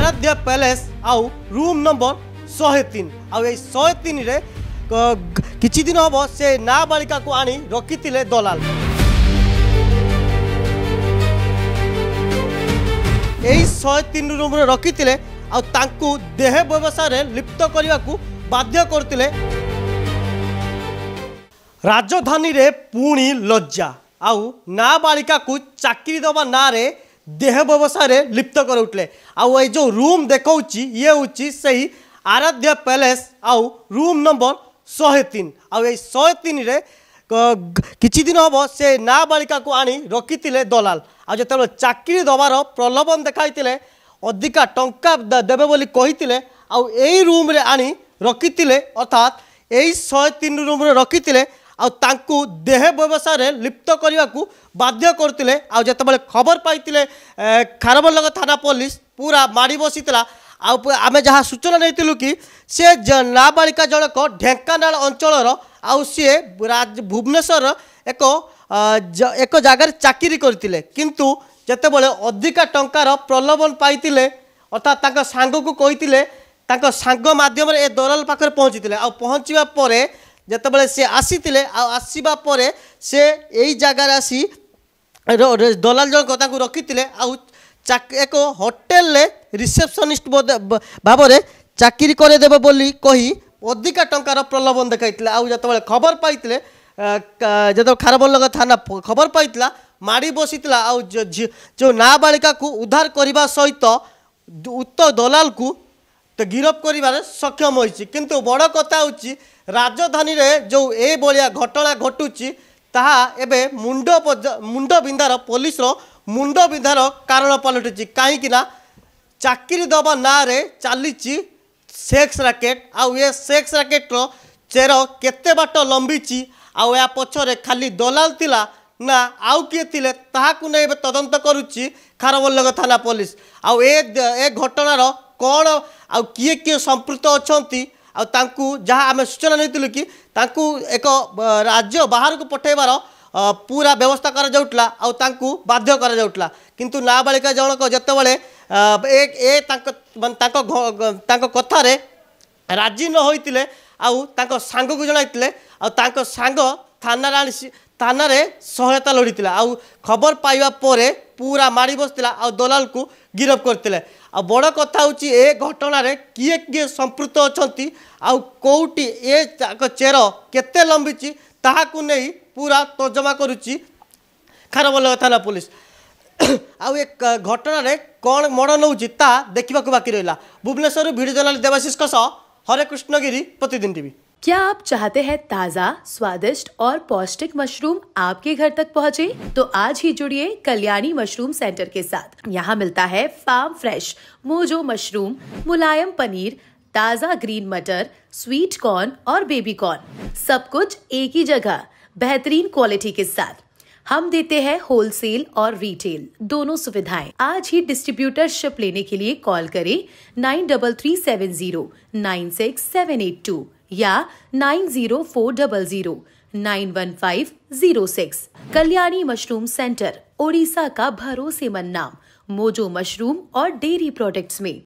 Aaradhya palace आउ room number 103 आउ 103 रे किछि दिन हम से नाबालिका को आनी रखिथिले दलाल। यही 103 रूम रे रखिथिले आउ तांकू देह व्यवसाय रे लिप्त करने को बाध्य करथिले। राजधानी रे पुणी लज्जा आउ नाबालिका को चाकरी दबा ना रे देह व्यवसाय रे लिप्त कर उठले। आउ जो रूम देखौची ये होची सही आराध्या पैलेस आउ रूम नंबर 103 आउ 103 रे किछि दिन हम से नाबालिका को आनी रखिथिले दलाल। आ जते चाकरी दबार प्रलोभन देखाइथिले अधिका टंका देबे बोली कहिथिले आउ एई रूम रे आनी रखिथिले अर्थात एई 103 रूम रे रखिथिले आउ तांकू देह व्यवसाय रे लिप्त करने को बाध्य करथिले। आउ जते खबर पाइथिले खारबलगढ़ थाना पुलिस पूरा माड़ी बसीला। आमे जहाँ सूचना नहीं कि से नाबालिका जनक ढेंकानाल अंचलर आउ सी भुवनेश्वर एक जगार चाकरी करथिले किंतु जेतेबेले अधिका टंकार प्रलोभन पाइथिले अर्थात तांका सांग को कहिथिले तांका सांग माध्यम ए दलाल पाखरे पहुँचीथिले। आ पहुँचवा परे जेतेबेले से आसीथिले आसीबा परे से एई जगार आसी दलाल जनक तांको रखिथिले आउ एक होटेल रिसेप्शनिस्ट भाव में चाकरी करदेवे बोली कही अधिका टंकार प्रलोभन देखाइथिले। आउ जते खबर पाइथिले जो खारबलगढ़ थाना खबर पाइथिला माड़ी बसीला। आउ जो नाबालिका को उद्धार करने सहित उक्त दलाल को तो गिरफ कर सक्षम होइछि। किंतु बड़ कथा होछि राजधानी रे जो ए भलिया घटना घटुछि ताहा एबे मुंड बिंधार पुलिस मुंड बिंधार कारण पलटुछि। कहीं चाकरी दबा ना रे चली सेक्स राकेट आउ ये सेक्स राकेट रो चेर केते बाट लंबीची आउ या पछरे खाली दलाल तिला ना आउ किए थिले ताहाकु नै तदंत करुछि खारबलगढ़ थाना पुलिस। आउ ए घटनार कौन आउ किए किए संपृक्त अछंती आउ तांकू जहाँ आम सूचना नहीं कि तांकू एक राज्य बाहर को पठेबार पूरा व्यवस्था करा जाउटला आउ तांकू बाध्य करा जाउटला। किंतु नाबालिका जनक जेतेबेले तांको कथा रे राजी न होइतिले आउ तांको सांग को जणाइतिले आउ तांको सांग थाना रे सहायता लोड़ीतिला। आउ खबर पाइबा परे पूरा माड़ी बसतिला आउ दलाल को गिरफ करतिले। आ बड़ कथा होची ए घटना रे किए किए संपृक्त अछंती आउ कोउटी ए चेर केते लंबीची ताहाकु नै पूरा तर्जमा करुची खारबलगढ़ थाना पुलिस। आउ एक घटना रे कौन मड़ नौची ता देखा बाकी रहा। भुवनेश्वर वीडियो जर्नलिस्ट देवाशीष हरे कृष्णगिरी प्रतिदिन टीवी। क्या आप चाहते हैं ताज़ा, स्वादिष्ट और पौष्टिक मशरूम आपके घर तक पहुंचे? तो आज ही जुड़िए कल्याणी मशरूम सेंटर के साथ। यहाँ मिलता है फार्म फ्रेश मोजो मशरूम, मुलायम पनीर, ताज़ा ग्रीन मटर, स्वीट कॉर्न और बेबी कॉर्न, सब कुछ एक ही जगह बेहतरीन क्वालिटी के साथ। हम देते हैं होलसेल और रिटेल दोनों सुविधाएं। आज ही डिस्ट्रीब्यूटरशिप लेने के लिए कॉल करें 9337096782 या 9040091506। कल्याणी मशरूम सेंटर, ओडिशा का भरोसेमंद नाम मोजो मशरूम और डेयरी प्रोडक्ट्स में।